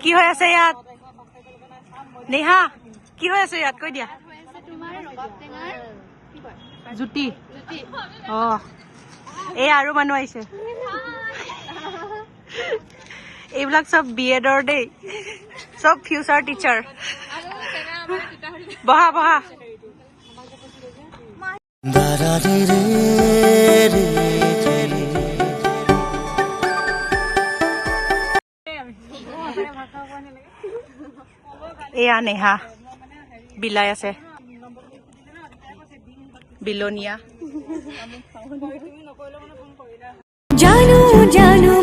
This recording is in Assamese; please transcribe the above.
কি হৈ আছে ইয়াত নেহা কি হৈ আছে ইয়াত কৈ দিয়া জুতি অ এই আৰু মানুহ আহিছে এইবিলাক সব বিএডৰ দেই সব ফিউচাৰ টিচাৰ বহা বহা এয়া নেহা বিলাই আছে বিলনীয়া জানো জানো